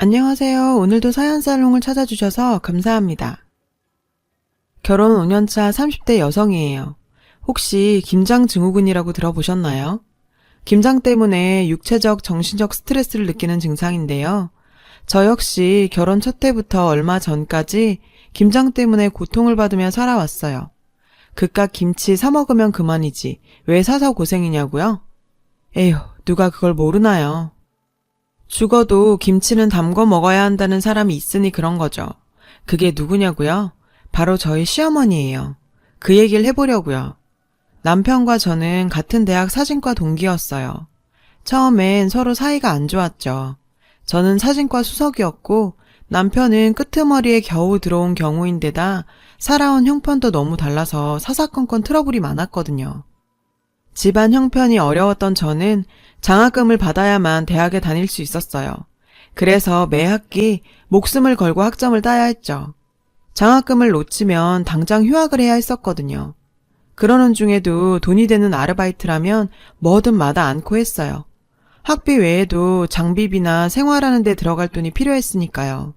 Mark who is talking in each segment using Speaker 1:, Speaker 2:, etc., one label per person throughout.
Speaker 1: 안녕하세요. 오늘도 사연살롱을 찾아주셔서 감사합니다. 결혼 5년차 30대 여성이에요. 혹시 김장증후군이라고 들어보셨나요? 김장 때문에 육체적, 정신적 스트레스를 느끼는 증상인데요. 저 역시 결혼 첫 해부터 얼마 전까지 김장 때문에 고통을 받으며 살아왔어요. 그깟 김치 사 먹으면 그만이지 왜 사서 고생이냐고요? 에휴, 누가 그걸 모르나요? 죽어도 김치는 담궈 먹어야 한다는 사람이 있으니 그런 거죠. 그게 누구냐고요? 바로 저희 시어머니예요. 그 얘기를 해보려고요. 남편과 저는 같은 대학 사진과 동기였어요. 처음엔 서로 사이가 안 좋았죠. 저는 사진과 수석이었고 남편은 끄트머리에 겨우 들어온 경우인데다 살아온 형편도 너무 달라서 사사건건 트러블이 많았거든요. 집안 형편이 어려웠던 저는 장학금을 받아야만 대학에 다닐 수 있었어요. 그래서 매 학기 목숨을 걸고 학점을 따야 했죠. 장학금을 놓치면 당장 휴학을 해야 했었거든요. 그러는 중에도 돈이 되는 아르바이트라면 뭐든 마다 않고 했어요. 학비 외에도 장비비나 생활하는 데 들어갈 돈이 필요했으니까요.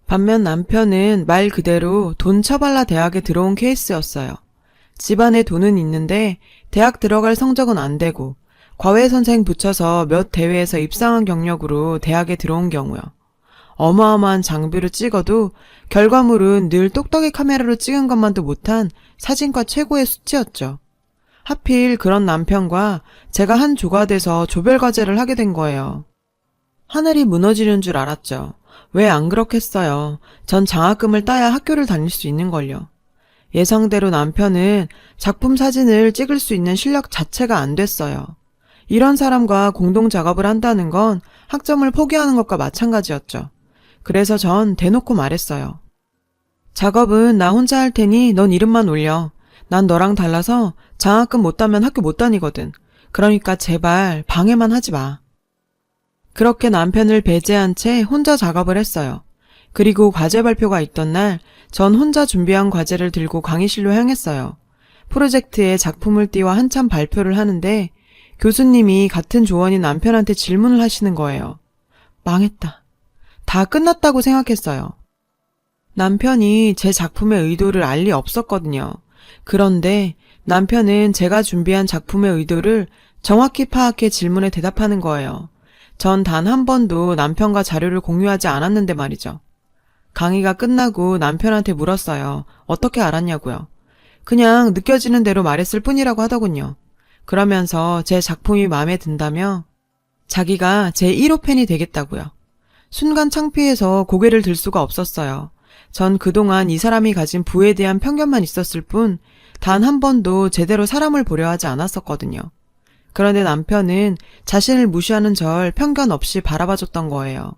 Speaker 1: 반면 남편은 말 그대로 돈 처발라 대학에 들어온 케이스였어요. 집안에 돈은 있는데 대학 들어갈 성적은 안 되고 과외선생 붙여서 몇 대회에서 입상한 경력으로 대학에 들어온 경우요. 어마어마한 장비로 찍어도 결과물은 늘 똑딱이 카메라로 찍은 것만도 못한 사진과 최고의 수치였죠. 하필 그런 남편과 제가 한 조가 돼서 조별과제를 하게 된 거예요. 하늘이 무너지는 줄 알았죠. 왜 안 그렇겠어요. 전 장학금을 따야 학교를 다닐 수 있는걸요. 예상대로 남편은 작품 사진을 찍을 수 있는 실력 자체가 안 됐어요. 이런 사람과 공동 작업을 한다는 건 학점을 포기하는 것과 마찬가지였죠. 그래서 전 대놓고 말했어요. 작업은 나 혼자 할 테니 넌 이름만 올려. 난 너랑 달라서 장학금 못 따면 학교 못 다니거든. 그러니까 제발 방해만 하지 마. 그렇게 남편을 배제한 채 혼자 작업을 했어요. 그리고 과제 발표가 있던 날 전 혼자 준비한 과제를 들고 강의실로 향했어요. 프로젝트에 작품을 띄워 한참 발표를 하는데 교수님이 같은 조원인 남편한테 질문을 하시는 거예요. 망했다. 다 끝났다고 생각했어요. 남편이 제 작품의 의도를 알 리 없었거든요. 그런데 남편은 제가 준비한 작품의 의도를 정확히 파악해 질문에 대답하는 거예요. 전 단 한 번도 남편과 자료를 공유하지 않았는데 말이죠. 강의가 끝나고 남편한테 물었어요. 어떻게 알았냐고요. 그냥 느껴지는 대로 말했을 뿐이라고 하더군요. 그러면서 제 작품이 마음에 든다며 자기가 제 1호 팬이 되겠다고요. 순간 창피해서 고개를 들 수가 없었어요. 전 그동안 이 사람이 가진 부에 대한 편견만 있었을 뿐 단 한 번도 제대로 사람을 보려 하지 않았었거든요. 그런데 남편은 자신을 무시하는 절 편견 없이 바라봐줬던 거예요.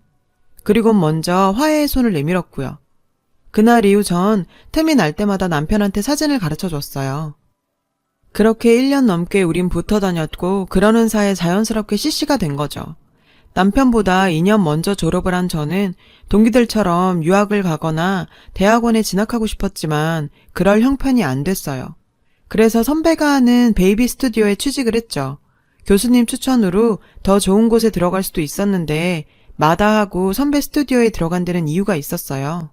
Speaker 1: 그리고 먼저 화해의 손을 내밀었고요. 그날 이후 전 틈이 날 때마다 남편한테 사진을 가르쳐줬어요. 그렇게 1년 넘게 우린 붙어 다녔고 그러는 사이에 자연스럽게 CC가 된 거죠. 남편보다 2년 먼저 졸업을 한 저는 동기들처럼 유학을 가거나 대학원에 진학하고 싶었지만 그럴 형편이 안 됐어요. 그래서 선배가 하는 베이비 스튜디오에 취직을 했죠. 교수님 추천으로 더 좋은 곳에 들어갈 수도 있었는데 마다하고 선배 스튜디오에 들어간 데는 이유가 있었어요.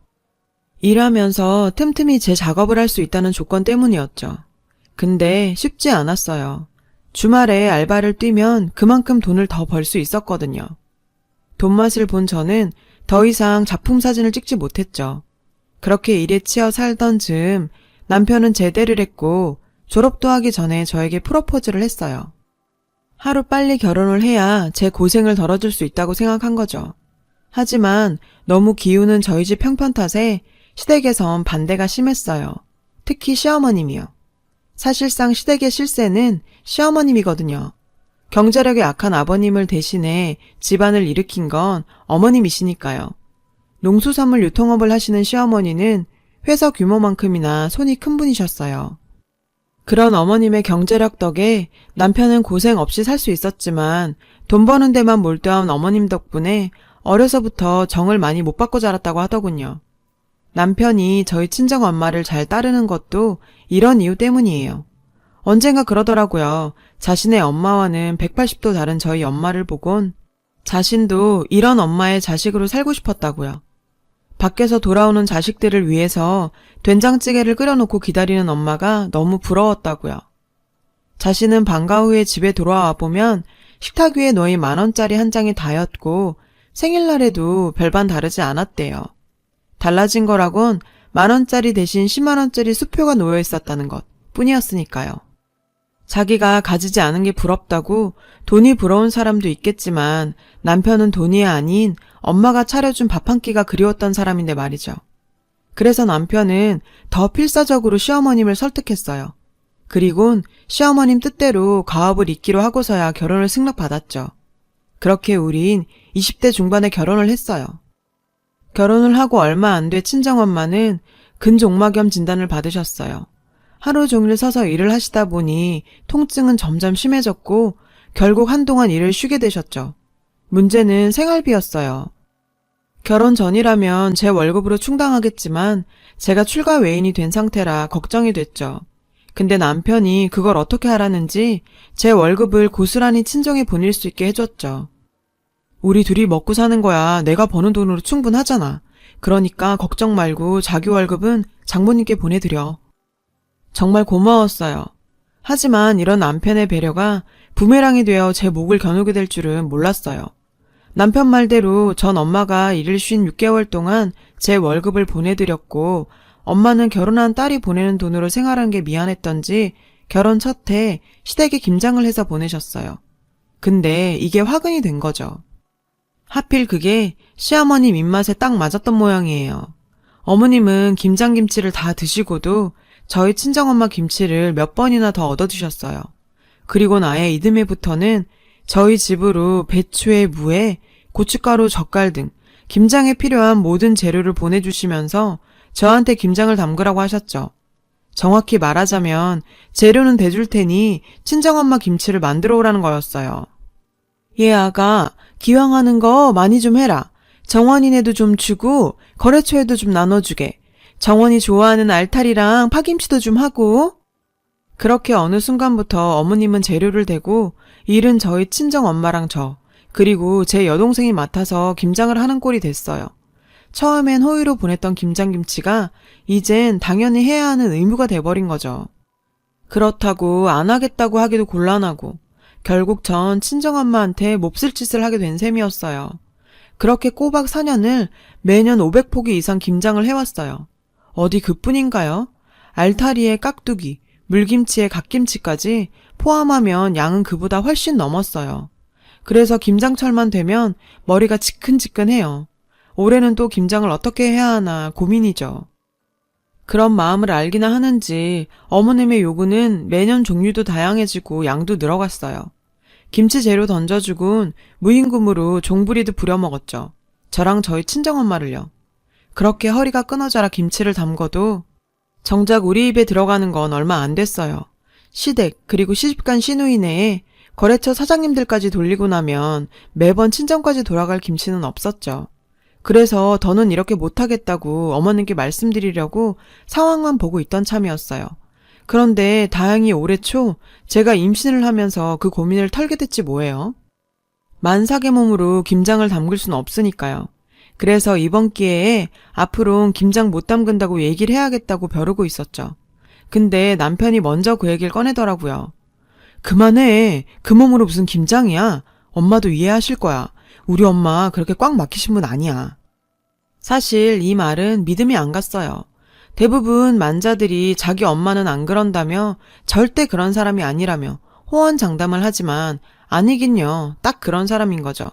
Speaker 1: 일하면서 틈틈이 제 작업을 할 수 있다는 조건 때문이었죠. 근데 쉽지 않았어요. 주말에 알바를 뛰면 그만큼 돈을 더 벌 수 있었거든요. 돈맛을 본 저는 더 이상 작품 사진을 찍지 못했죠. 그렇게 일에 치여 살던 즈음 남편은 제대를 했고 졸업도 하기 전에 저에게 프로포즈를 했어요. 하루 빨리 결혼을 해야 제 고생을 덜어줄 수 있다고 생각한 거죠. 하지만 너무 기우는 저희 집 형편 탓에 시댁에선 반대가 심했어요. 특히 시어머님이요. 사실상 시댁의 실세는 시어머님이거든요. 경제력이 약한 아버님을 대신해 집안을 일으킨 건 어머님이시니까요. 농수산물 유통업을 하시는 시어머니는 회사 규모만큼이나 손이 큰 분이셨어요. 그런 어머님의 경제력 덕에 남편은 고생 없이 살 수 있었지만 돈 버는 데만 몰두한 어머님 덕분에 어려서부터 정을 많이 못 받고 자랐다고 하더군요. 남편이 저희 친정엄마를 잘 따르는 것도 이런 이유 때문이에요. 언젠가 그러더라고요. 자신의 엄마와는 180도 다른 저희 엄마를 보곤 자신도 이런 엄마의 자식으로 살고 싶었다고요. 밖에서 돌아오는 자식들을 위해서 된장찌개를 끓여놓고 기다리는 엄마가 너무 부러웠다고요. 자신은 방과 후에 집에 돌아와 보면 식탁 위에 놓인 10,000원짜리 한 장이 다였고 생일날에도 별반 다르지 않았대요. 달라진 거라곤 10,000원짜리 대신 100,000원짜리 수표가 놓여 있었다는 것 뿐이었으니까요. 자기가 가지지 않은 게 부럽다고 돈이 부러운 사람도 있겠지만 남편은 돈이 아닌 엄마가 차려준 밥 한 끼가 그리웠던 사람인데 말이죠. 그래서 남편은 더 필사적으로 시어머님을 설득했어요. 그리곤 시어머님 뜻대로 가업을 잇기로 하고서야 결혼을 승낙받았죠. 그렇게 우린 20대 중반에 결혼을 했어요. 결혼을 하고 얼마 안 돼 친정엄마는 근종막염 진단을 받으셨어요. 하루 종일 서서 일을 하시다 보니 통증은 점점 심해졌고 결국 한동안 일을 쉬게 되셨죠. 문제는 생활비였어요. 결혼 전이라면 제 월급으로 충당하겠지만 제가 출가 외인이 된 상태라 걱정이 됐죠. 근데 남편이 그걸 어떻게 하라는지 제 월급을 고스란히 친정에 보낼 수 있게 해줬죠. 우리 둘이 먹고 사는 거야 내가 버는 돈으로 충분하잖아. 그러니까 걱정 말고 자기 월급은 장모님께 보내드려. 정말 고마웠어요. 하지만 이런 남편의 배려가 부메랑이 되어 제 목을 겨누게 될 줄은 몰랐어요. 남편 말대로 전 엄마가 일을 쉰 6개월 동안 제 월급을 보내드렸고 엄마는 결혼한 딸이 보내는 돈으로 생활한 게 미안했던지 결혼 첫 해 시댁에 김장을 해서 보내셨어요. 근데 이게 화근이 된 거죠. 하필 그게 시어머님 입맛에 딱 맞았던 모양이에요. 어머님은 김장김치를 다 드시고도 저희 친정엄마 김치를 몇 번이나 더 얻어드셨어요. 그리고 아예 이듬해부터는 저희 집으로 배추에 무에 고춧가루, 젓갈 등 김장에 필요한 모든 재료를 보내주시면서 저한테 김장을 담그라고 하셨죠. 정확히 말하자면 재료는 대줄 테니 친정엄마 김치를 만들어 오라는 거였어요. 예, 아가, 기왕 하는 거 많이 좀 해라. 정원이네도 좀 주고 거래처에도 좀 나눠주게. 정원이 좋아하는 알타리랑 파김치도 좀 하고. 그렇게 어느 순간부터 어머님은 재료를 대고 일은 저희 친정엄마랑 저, 그리고 제 여동생이 맡아서 김장을 하는 꼴이 됐어요. 처음엔 호의로 보냈던 김장김치가 이젠 당연히 해야 하는 의무가 돼버린 거죠. 그렇다고 안 하겠다고 하기도 곤란하고 결국 전 친정엄마한테 몹쓸 짓을 하게 된 셈이었어요. 그렇게 꼬박 4년을 매년 500포기 이상 김장을 해왔어요. 어디 그뿐인가요? 알타리에 깍두기, 물김치에 갓김치까지 포함하면 양은 그보다 훨씬 넘었어요. 그래서 김장철만 되면 머리가 지끈지끈해요. 올해는 또 김장을 어떻게 해야 하나 고민이죠. 그런 마음을 알기나 하는지 어머님의 요구는 매년 종류도 다양해지고 양도 늘어갔어요. 김치 재료 던져주곤 무임금으로 종부리도 부려먹었죠. 저랑 저희 친정엄마를요. 그렇게 허리가 끊어져라 김치를 담궈도 정작 우리 입에 들어가는 건 얼마 안 됐어요. 시댁 그리고 시집간 시누이네에 거래처 사장님들까지 돌리고 나면 매번 친정까지 돌아갈 김치는 없었죠. 그래서 더는 이렇게 못하겠다고 어머님께 말씀드리려고 상황만 보고 있던 참이었어요. 그런데 다행히 올해 초 제가 임신을 하면서 그 고민을 털게 됐지 뭐예요. 만삭의 몸으로 김장을 담글 수는 없으니까요. 그래서 이번 기회에 앞으론 김장 못 담근다고 얘기를 해야겠다고 벼르고 있었죠. 근데 남편이 먼저 그 얘기를 꺼내더라고요. 그만해. 그 몸으로 무슨 김장이야. 엄마도 이해하실 거야. 우리 엄마 그렇게 꽉 막히신 분 아니야. 사실 이 말은 믿음이 안 갔어요. 대부분 만자들이 자기 엄마는 안 그런다며 절대 그런 사람이 아니라며 호언장담을 하지만 아니긴요. 딱 그런 사람인 거죠.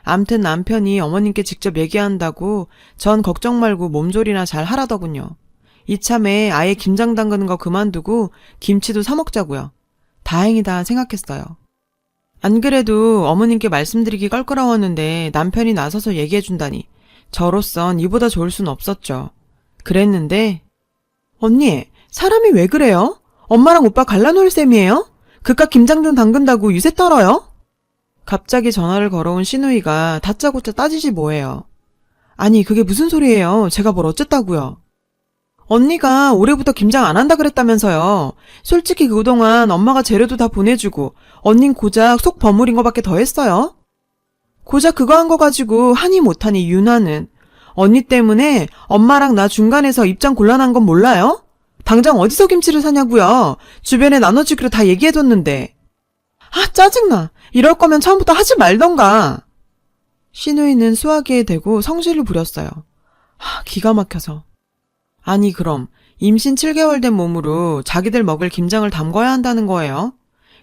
Speaker 1: 암튼 남편이 어머님께 직접 얘기한다고 전 걱정 말고 몸조리나 잘 하라더군요. 이참에 아예 김장 담그는 거 그만두고 김치도 사 먹자고요. 다행이다 생각했어요. 안 그래도 어머님께 말씀드리기 껄끄러웠는데 남편이 나서서 얘기해준다니 저로선 이보다 좋을 순 없었죠. 그랬는데 언니 사람이 왜 그래요? 엄마랑 오빠 갈라놓을 셈이에요? 그깟 김장 좀 담근다고 유세 떨어요? 갑자기 전화를 걸어온 시누이가 다짜고짜 따지지 뭐예요. 아니 그게 무슨 소리예요. 제가 뭘 어쨌다고요. 언니가 올해부터 김장 안 한다 그랬다면서요. 솔직히 그동안 엄마가 재료도 다 보내주고 언닌 고작 속 버무린 거밖에 더 했어요. 고작 그거 한 거 가지고 하니 못하니 유나는. 언니 때문에 엄마랑 나 중간에서 입장 곤란한 건 몰라요? 당장 어디서 김치를 사냐고요. 주변에 나눠주기로 다 얘기해뒀는데. 아, 짜증나. 이럴 거면 처음부터 하지 말던가. 시누이는 수화기에 대고 성질을 부렸어요. 기가 막혀서. 아니 그럼 임신 7개월 된 몸으로 자기들 먹을 김장을 담궈야 한다는 거예요?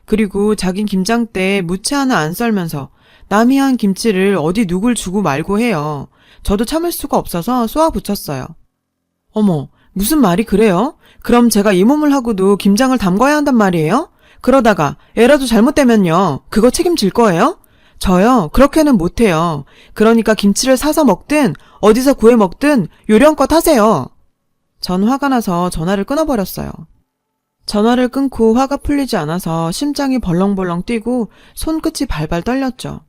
Speaker 1: 그리고 자긴 김장 때 무채 하나 안 썰면서 남이 한 김치를 어디 누굴 주고 말고 해요. 저도 참을 수가 없어서 쏘아 붙였어요. 어머, 무슨 말이 그래요? 그럼 제가 이 몸을 하고도 김장을 담궈야 한단 말이에요? 그러다가 애라도 잘못되면요. 그거 책임질 거예요? 저요, 그렇게는 못해요. 그러니까 김치를 사서 먹든 어디서 구해 먹든 요령껏 하세요. 전 화가 나서 전화를 끊어버렸어요. 전화를 끊고 화가 풀리지 않아서 심장이 벌렁벌렁 뛰고 손끝이 발발 떨렸죠.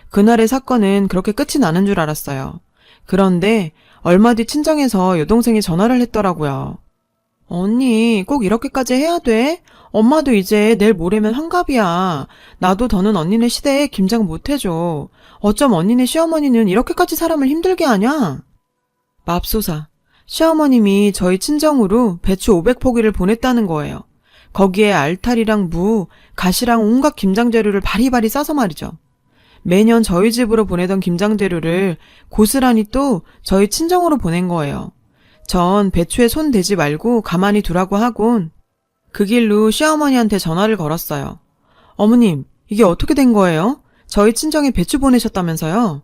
Speaker 1: 그날의 사건은 그렇게 끝이 나는 줄 알았어요. 그런데 얼마 뒤 친정에서 여동생이 전화를 했더라고요. 언니, 꼭 이렇게까지 해야 돼? 엄마도 이제 내일 모레면 환갑이야. 나도 더는 언니네 시대에 김장 못 해줘. 어쩜 언니네 시어머니는 이렇게까지 사람을 힘들게 하냐? 맙소사. 시어머님이 저희 친정으로 배추 500포기를 보냈다는 거예요. 거기에 알타리랑 무, 갓이랑 온갖 김장 재료를 바리바리 싸서 말이죠. 매년 저희 집으로 보내던 김장 재료를 고스란히 또 저희 친정으로 보낸 거예요. 전 배추에 손 대지 말고 가만히 두라고 하곤 그 길로 시어머니한테 전화를 걸었어요. 어머님, 이게 어떻게 된 거예요? 저희 친정에 배추 보내셨다면서요?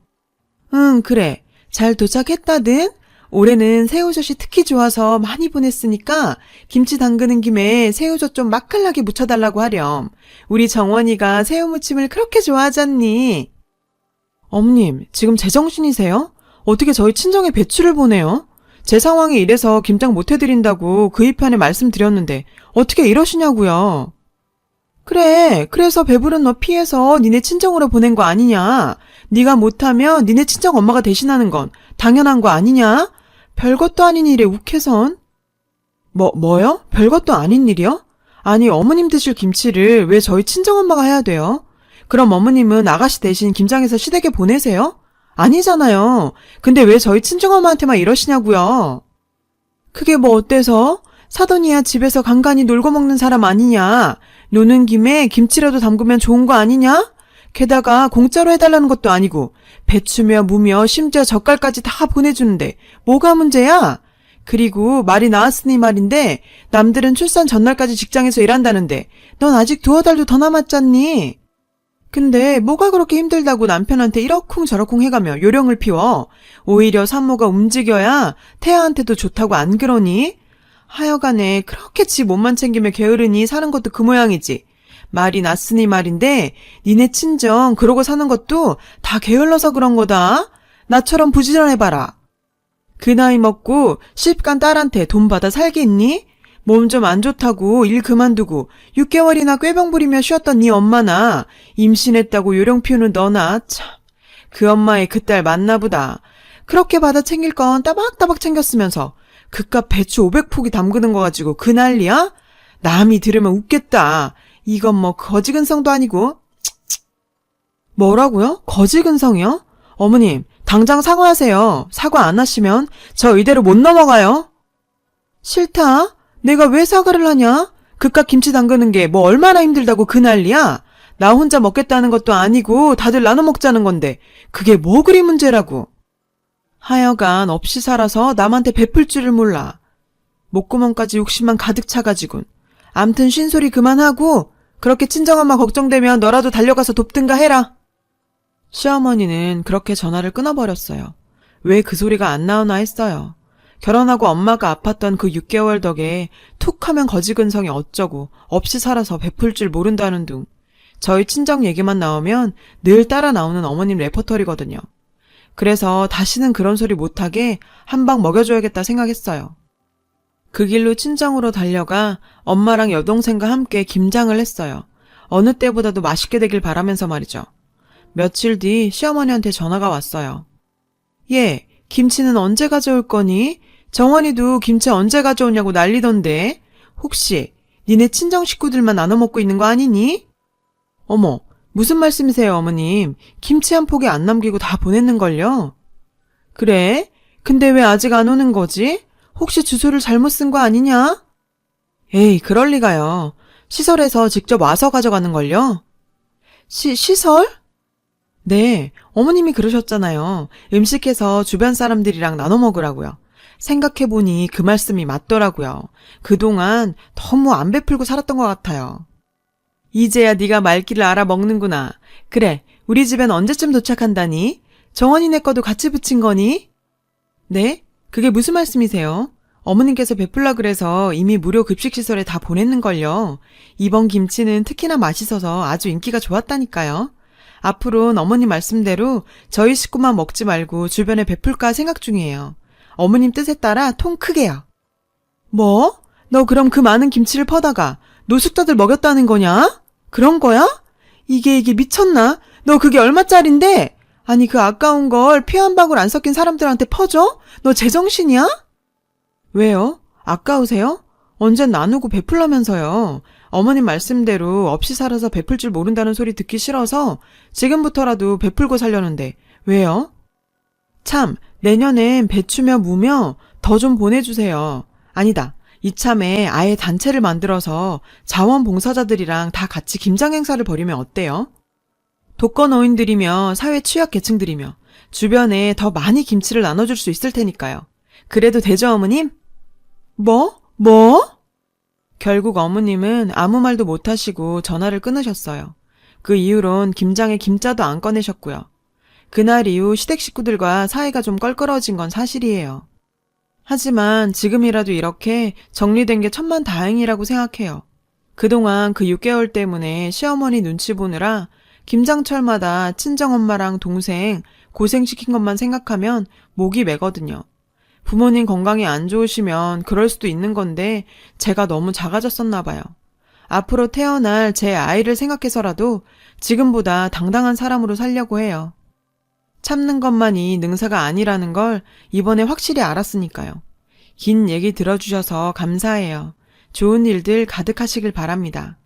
Speaker 1: 응, 그래. 잘 도착했다든? 올해는 새우젓이 특히 좋아서 많이 보냈으니까 김치 담그는 김에 새우젓 좀 맛깔나게 묻혀달라고 하렴. 우리 정원이가 새우무침을 그렇게 좋아하잖니. 어머님, 지금 제정신이세요? 어떻게 저희 친정에 배추를 보내요? 제 상황이 이래서 김장 못 해드린다고 그 이편에 말씀드렸는데 어떻게 이러시냐고요. 그래, 그래서 배부른 너 피해서 니네 친정으로 보낸 거 아니냐. 네가 못하면 니네 친정 엄마가 대신하는 건 당연한 거 아니냐? 별것도 아닌 일에 욱해선. 뭐요? 별것도 아닌 일이요? 아니, 어머님 드실 김치를 왜 저희 친정엄마가 해야 돼요? 그럼 어머님은 아가씨 대신 김장해서 시댁에 보내세요? 아니잖아요. 근데 왜 저희 친정엄마한테만 이러시냐고요? 그게 뭐 어때서? 사돈이야 집에서 간간히 놀고 먹는 사람 아니냐? 노는 김에 김치라도 담그면 좋은 거 아니냐? 게다가 공짜로 해달라는 것도 아니고 배추며 무며 심지어 젓갈까지 다 보내주는데 뭐가 문제야? 그리고 말이 나왔으니 말인데 남들은 출산 전날까지 직장에서 일한다는데 넌 아직 2달도 더 남았잖니? 근데 뭐가 그렇게 힘들다고 남편한테 이러쿵저러쿵 해가며 요령을 피워? 오히려 산모가 움직여야 태아한테도 좋다고 안 그러니? 하여간에 그렇게 지 몸만 챙기며 게으르니 사는 것도 그 모양이지. 말이 났으니 말인데 니네 친정 그러고 사는 것도 다 게을러서 그런 거다. 나처럼 부지런해봐라. 그 나이 먹고 시집간 딸한테 돈 받아 살겠니? 몸 좀 안 좋다고 일 그만두고 6개월이나 꾀병 부리며 쉬었던 네 엄마나 임신했다고 요령 피우는 너나 참 그 엄마의 그 딸 맞나 보다. 그렇게 받아 챙길 건 따박따박 챙겼으면서 그깟 배추 500포기 담그는 거 가지고 그 난리야? 남이 들으면 웃겠다. 이건 뭐 거지근성도 아니고. 뭐라고요? 거지근성이요? 어머님, 당장 사과하세요. 사과 안 하시면 저 이대로 못 넘어가요. 싫다? 내가 왜 사과를 하냐? 그깟 김치 담그는 게 뭐 얼마나 힘들다고 그 난리야? 나 혼자 먹겠다는 것도 아니고 다들 나눠 먹자는 건데 그게 뭐 그리 문제라고. 하여간 없이 살아서 남한테 베풀 줄을 몰라. 목구멍까지 욕심만 가득 차가지군. 암튼 쉰소리 그만하고 그렇게 친정엄마 걱정되면 너라도 달려가서 돕든가 해라. 시어머니는 그렇게 전화를 끊어버렸어요. 왜 그 소리가 안 나오나 했어요. 결혼하고 엄마가 아팠던 그 6개월 덕에 툭 하면 거지근성이 어쩌고 없이 살아서 베풀 줄 모른다는 둥. 저희 친정 얘기만 나오면 늘 따라 나오는 어머님 레퍼토리거든요. 그래서 다시는 그런 소리 못하게 한 방 먹여줘야겠다 생각했어요. 그 길로 친정으로 달려가 엄마랑 여동생과 함께 김장을 했어요. 어느 때보다도 맛있게 되길 바라면서 말이죠. 며칠 뒤 시어머니한테 전화가 왔어요. 얘, 김치는 언제 가져올 거니? 정원이도 김치 언제 가져오냐고 난리던데. 혹시 니네 친정 식구들만 나눠 먹고 있는 거 아니니? 어머, 무슨 말씀이세요, 어머님? 김치 한 포기 안 남기고 다 보냈는걸요? 그래? 근데 왜 아직 안 오는 거지? 혹시 주소를 잘못 쓴 거 아니냐? 에이, 그럴 리가요. 시설에서 직접 와서 가져가는걸요? 시설? 네, 어머님이 그러셨잖아요. 음식해서 주변 사람들이랑 나눠 먹으라고요. 생각해보니 그 말씀이 맞더라고요. 그동안 너무 안 베풀고 살았던 것 같아요. 이제야 네가 말귀를 알아먹는구나. 그래, 우리 집엔 언제쯤 도착한다니? 정원이네 거도 같이 붙인 거니? 네? 그게 무슨 말씀이세요? 어머님께서 베풀라 그래서 이미 무료 급식시설에 다 보냈는걸요. 이번 김치는 특히나 맛있어서 아주 인기가 좋았다니까요. 앞으로는 어머님 말씀대로 저희 식구만 먹지 말고 주변에 베풀까 생각 중이에요. 어머님 뜻에 따라 통 크게요. 뭐? 너 그럼 그 많은 김치를 퍼다가 노숙자들 먹였다는 거냐? 그런 거야? 이게 미쳤나? 너 그게 얼마짜린데? 아니 그 아까운 걸 피 한 방울 안 섞인 사람들한테 퍼줘? 너 제정신이야? 왜요? 아까우세요? 언젠 나누고 베풀라면서요. 어머님 말씀대로 없이 살아서 베풀 줄 모른다는 소리 듣기 싫어서 지금부터라도 베풀고 살려는데 왜요? 참, 내년엔 배추며 무며 더 좀 보내주세요. 아니다. 이참에 아예 단체를 만들어서 자원봉사자들이랑 다 같이 김장 행사를 벌이면 어때요? 독거노인들이며 사회 취약계층들이며 주변에 더 많이 김치를 나눠줄 수 있을 테니까요. 그래도 되죠, 어머님? 뭐? 결국 어머님은 아무 말도 못하시고 전화를 끊으셨어요. 그 이후론 김장에 김자도 안 꺼내셨고요. 그날 이후 시댁 식구들과 사이가 좀 껄끄러워진 건 사실이에요. 하지만 지금이라도 이렇게 정리된 게 천만다행이라고 생각해요. 그동안 그 6개월 때문에 시어머니 눈치 보느라 김장철마다 친정엄마랑 동생 고생시킨 것만 생각하면 목이 메거든요. 부모님 건강이 안 좋으시면 그럴 수도 있는 건데 제가 너무 작아졌었나 봐요. 앞으로 태어날 제 아이를 생각해서라도 지금보다 당당한 사람으로 살려고 해요. 참는 것만이 능사가 아니라는 걸 이번에 확실히 알았으니까요. 긴 얘기 들어주셔서 감사해요. 좋은 일들 가득하시길 바랍니다.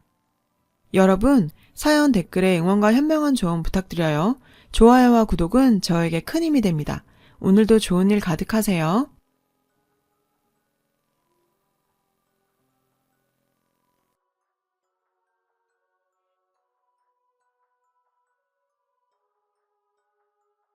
Speaker 1: 여러분, 사연 댓글에 응원과 현명한 조언 부탁드려요. 좋아요와 구독은 저에게 큰 힘이 됩니다. 오늘도 좋은 일 가득하세요.